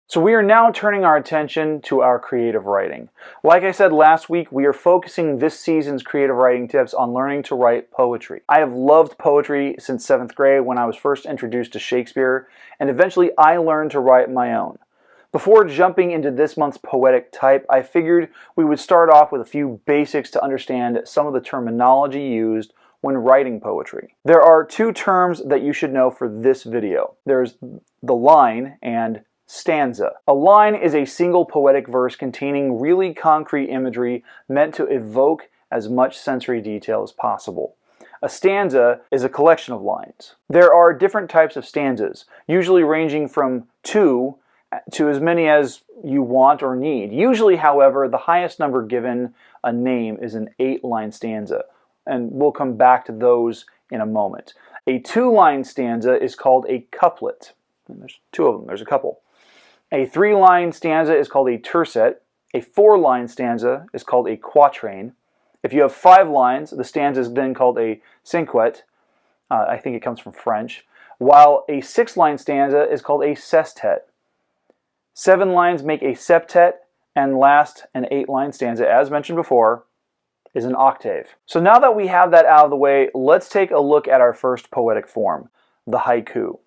So we are now turning our attention to our creative writing. Like I said last week, we are focusing this season's creative writing tips on learning to write poetry. I have loved poetry since 7th grade when I was first introduced to Shakespeare, and eventually I learned to write my own. Before jumping into this month's poetic type, I figured we would start off with a few basics to understand some of the terminology used when writing poetry. There are two terms that you should know for this video. There's the line and stanza. A line is a single poetic verse containing really concrete imagery meant to evoke as much sensory detail as possible. A stanza is a collection of lines. There are different types of stanzas, usually ranging from 2 to as many as you want or need. Usually, however, the highest number given a name is an 8-line stanza, and we'll come back to those in a moment. A 2-line stanza is called a couplet. And there's 2 of them, there's a couple. A 3-line stanza is called a tercet. A 4-line stanza is called a quatrain. If you have 5 lines, the stanza is then called a cinquet. I think it comes from French. While a 6-line stanza is called a sestet. 7 lines make a septet, and last, an 8-line stanza, as mentioned before, is an octave. So now that we have that out of the way, let's take a look at our first poetic form, the haiku.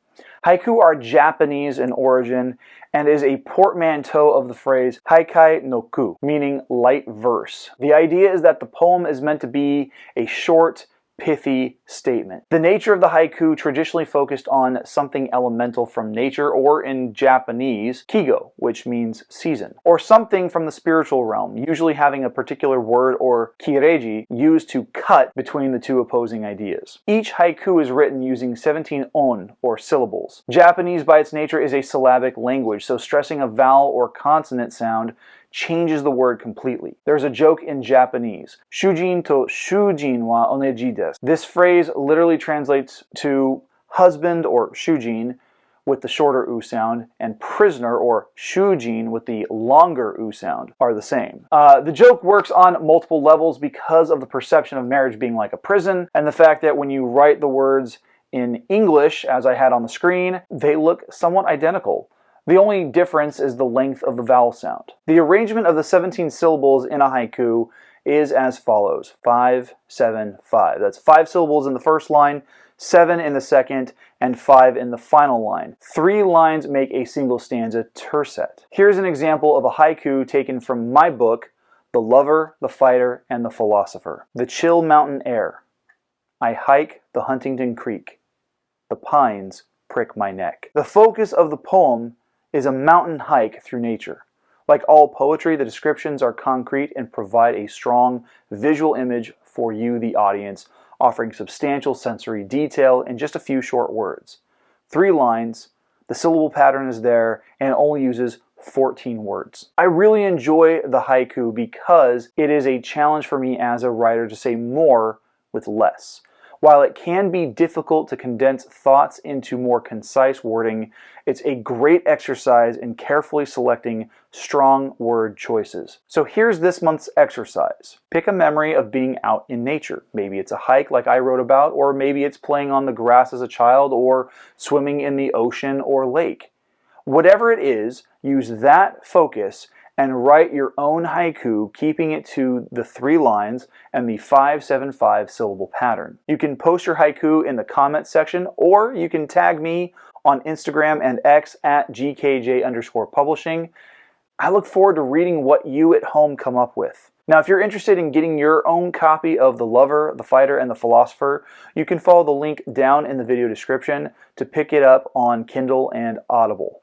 Haiku are Japanese in origin and is a portmanteau of the phrase haikai no ku, meaning light verse. The idea is that the poem is meant to be a short, pithy statement. The nature of the haiku traditionally focused on something elemental from nature, or in Japanese, kigo, which means season, or something from the spiritual realm, usually having a particular word or kireji used to cut between the two opposing ideas. Each haiku is written using 17 on, or syllables. Japanese by its nature is a syllabic language, so stressing a vowel or consonant sound changes the word completely. There's a joke in Japanese. Shujin to shujin wa oneji desu. This phrase literally translates to husband, or shujin, with the shorter u sound, and prisoner, or shujin, with the longer u sound, are the same. The joke works on multiple levels because of the perception of marriage being like a prison, and the fact that when you write the words in English, as I had on the screen, they look somewhat identical. The only difference is the length of the vowel sound. The arrangement of the 17 syllables in a haiku is as follows: 5, 7, 5. That's 5 syllables in the first line, 7 in the second, and 5 in the final line. 3 lines make a single stanza tercet. Here's an example of a haiku taken from my book, The Lover, the Fighter, and the Philosopher. The chill mountain air. I hike the Huntington Creek. The pines prick my neck. The focus of the poem is a mountain hike through nature. Like all poetry, the descriptions are concrete and provide a strong visual image for you, the audience, offering substantial sensory detail in just a few short words. 3 lines, the syllable pattern is there, and it only uses 14 words. I really enjoy the haiku because it is a challenge for me as a writer to say more with less. While it can be difficult to condense thoughts into more concise wording, it's a great exercise in carefully selecting strong word choices. So here's this month's exercise. Pick a memory of being out in nature. Maybe it's a hike like I wrote about, or maybe it's playing on the grass as a child, or swimming in the ocean or lake. Whatever it is, use that focus and write your own haiku, keeping it to the 3 lines and the 5-7-5 syllable pattern. You can post your haiku in the comments section, or you can tag me on Instagram and X at GKJ_publishing. I look forward to reading what you at home come up with. Now, if you're interested in getting your own copy of The Lover, the Fighter, and the Philosopher, you can follow the link down in the video description to pick it up on Kindle and Audible.